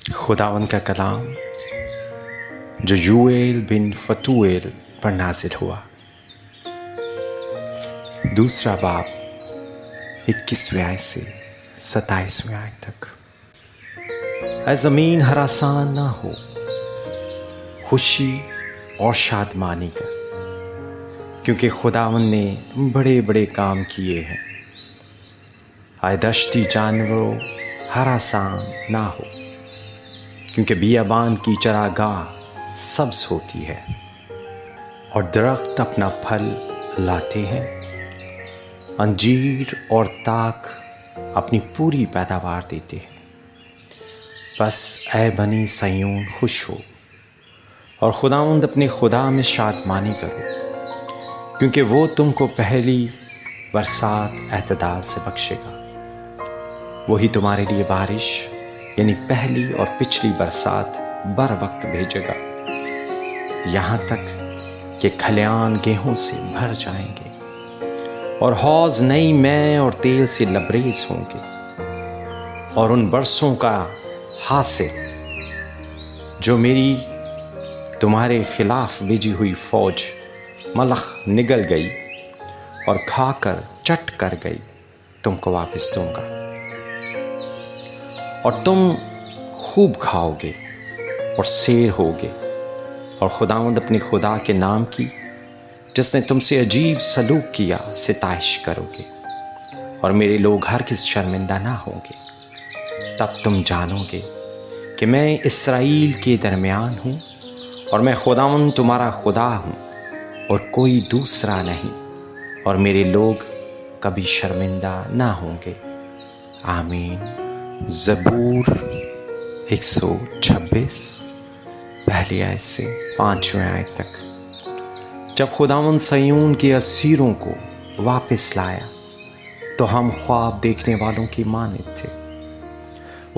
खुदावन का कलाम जो यूएल बिन फतूएल पर नाजिल हुआ। दूसरा बाब 21वें आयत से 27वें आयत तक। ऐ ज़मीन हरासान ना हो, खुशी और शादमानी कर, क्योंकि खुदावन ने बड़े बड़े काम किए हैं। ऐ दश्ती जानवरों हरासान ना हो, क्योंकि बियाबान की चरागाह सब्ज होती है और दरख्त अपना फल लाते हैं। अंजीर और ताक अपनी पूरी पैदावार देते हैं। बस ऐ बनी सयून खुश हो और खुदावंद अपने खुदा में शादमानी करो, क्योंकि वो तुमको पहली बरसात एतदाल से बख्शेगा। वही तुम्हारे लिए बारिश यानी पहली और पिछली बरसात बर वक्त भेजेगा, यहाँ तक कि खलियान गेहूं से भर जाएंगे और हौज नई मै और तेल से लबरेज होंगे। और उन बरसों का हासिल जो मेरी तुम्हारे खिलाफ भेजी हुई फौज मलख निगल गई और खाकर चट कर गई, तुमको वापस दूंगा और तुम खूब खाओगे और शेर होगे। और खुदावंद अपने खुदा के नाम की, जिसने तुमसे अजीब सलूक किया, सिताइश करोगे और मेरे लोग हरगिज़ शर्मिंदा ना होंगे। तब तुम जानोगे कि मैं इस्राएल के दरमियान हूँ और मैं खुदावंद तुम्हारा खुदा हूँ और कोई दूसरा नहीं, और मेरे लोग कभी शर्मिंदा ना होंगे। आमीन। ज़बूर 126 पहली आयत से 5वें आयत तक। जब खुदावंद सयून के असीरों को वापस लाया तो हम ख्वाब देखने वालों की मानित थे।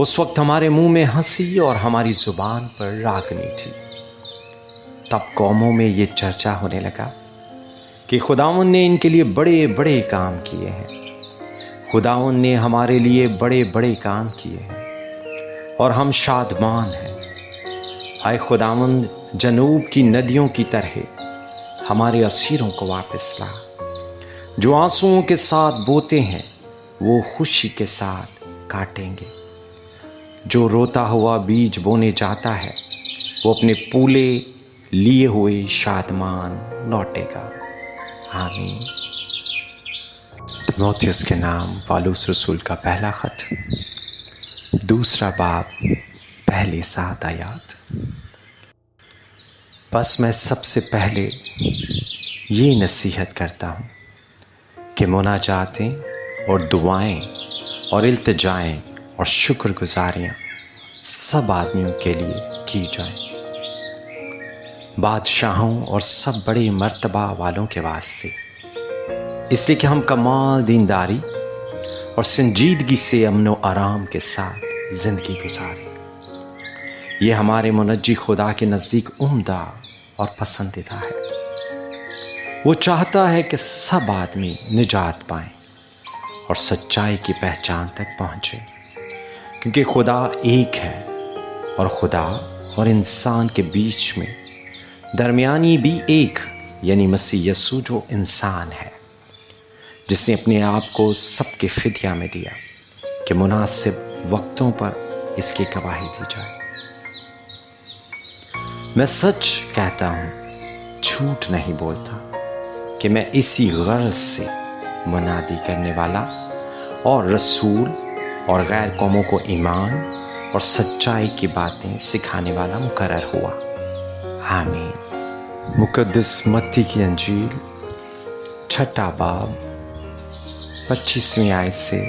उस वक्त हमारे मुंह में हंसी और हमारी जुबान पर रागनी थी। तब कौमों में ये चर्चा होने लगा कि खुदावंद ने इनके लिए बड़े बड़े काम किए हैं। खुदावंद ने हमारे लिए बड़े बड़े काम किए हैं और हम शादमान हैं। आए खुदावंद जनूब की नदियों की तरह हमारे असीरों को वापस ला। जो आंसुओं के साथ बोते हैं वो खुशी के साथ काटेंगे। जो रोता हुआ बीज बोने जाता है वो अपने पूले लिए हुए शादमान लौटेगा। आमीन। तीमुथियुस के नाम पौलुस रसूल का पहला खत, दूसरा बाब पहली 7 आयत। बस मैं सबसे पहले ये नसीहत करता हूँ कि मुनाजातें और दुआएं और इल्तिजाएं और शुक्रगुजारियाँ सब आदमियों के लिए की जाएं, बादशाहों और सब बड़े मर्तबा वालों के वास्ते, इसलिए कि हम कमाल दीनदारी और संजीदगी से अमनो आराम के साथ ज़िंदगी गुजारें। ये हमारे मुनज्जी खुदा के नज़दीक उम्दा और पसंदीदा है। वो चाहता है कि सब आदमी निजात पाएं और सच्चाई की पहचान तक पहुँचें, क्योंकि खुदा एक है और खुदा और इंसान के बीच में दरमियानी भी एक, यानी मसीह यीशु जो इंसान है, जिसने अपने आप को सबके फिदिया में दिया कि मुनासिब वक्तों पर इसकी गवाही दी जाए। मैं सच कहता हूँ, झूठ नहीं बोलता, कि मैं इसी गर्ज से मुनादी करने वाला और रसूल और गैर कौमों को ईमान और सच्चाई की बातें सिखाने वाला मुकर्रर हुआ। आमीन। मुकद्दस मत्ती की अंजील 6 बाब 25वीं आयत से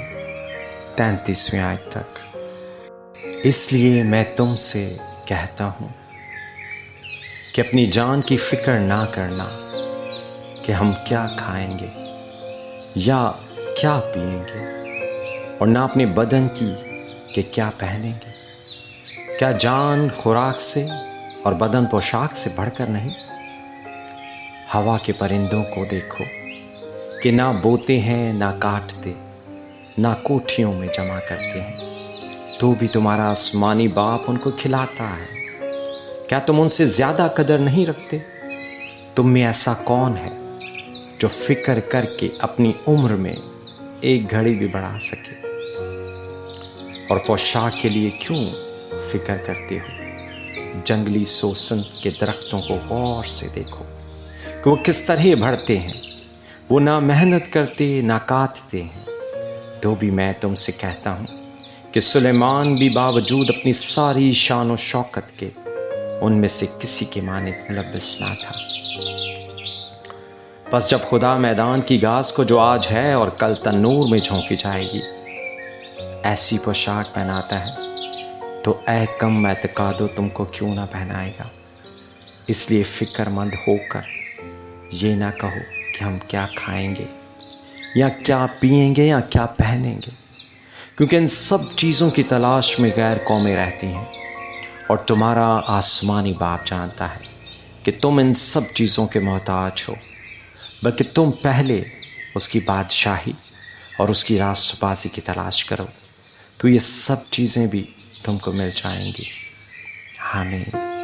33वीं आयत तक। इसलिए मैं तुमसे कहता हूँ कि अपनी जान की फिक्र ना करना कि हम क्या खाएंगे या क्या पिएंगे, और ना अपने बदन की कि क्या पहनेंगे। क्या जान खुराक से और बदन पोशाक से बढ़कर नहीं? हवा के परिंदों को देखो कि ना बोते हैं, ना काटते, ना कोठियों में जमा करते हैं, تو بھی تمہارا آسمانی باپ ان کو کھلاتا ہے۔ کیا تم ان سے زیادہ قدر نہیں رکھتے؟ تم میں ایسا کون ہے جو فکر کر کے اپنی عمر میں ایک گھڑی بھی بڑھا سکے؟ اور پوشاک کے لیے کیوں فکر کرتے ہو؟ جنگلی سوسن کے درختوں کو غور سے دیکھو کہ وہ کس طرح بڑھتے ہیں۔ وہ نہ محنت کرتے نہ کاٹتے ہیں۔ تو بھی میں تم سے کہتا ہوں کہ سلیمان بھی باوجود اپنی ساری شان و شوکت کے ان میں سے کسی کے مانند ملبس نہ تھا۔ بس جب خدا میدان کی گھاس کو جو آج ہے اور کل تنور میں جھونکی جائے گی ایسی پوشاک پہناتا ہے تو اے کم اعتقادو تم کو کیوں نہ پہنائے گا۔ اس لیے فکر مند ہو کر یہ نہ کہو کہ ہم کیا کھائیں گے یا کیا پئیں گے یا کیا پہنیں گے، کیونکہ ان سب چیزوں کی تلاش میں غیر قومیں رہتی ہیں، اور تمہارا آسمانی باپ جانتا ہے کہ تم ان سب چیزوں کے محتاج ہو۔ بلکہ تم پہلے اس کی بادشاہی اور اس کی راست بازی کی تلاش کرو تو یہ سب چیزیں بھی تم کو مل جائیں گی۔ آمین۔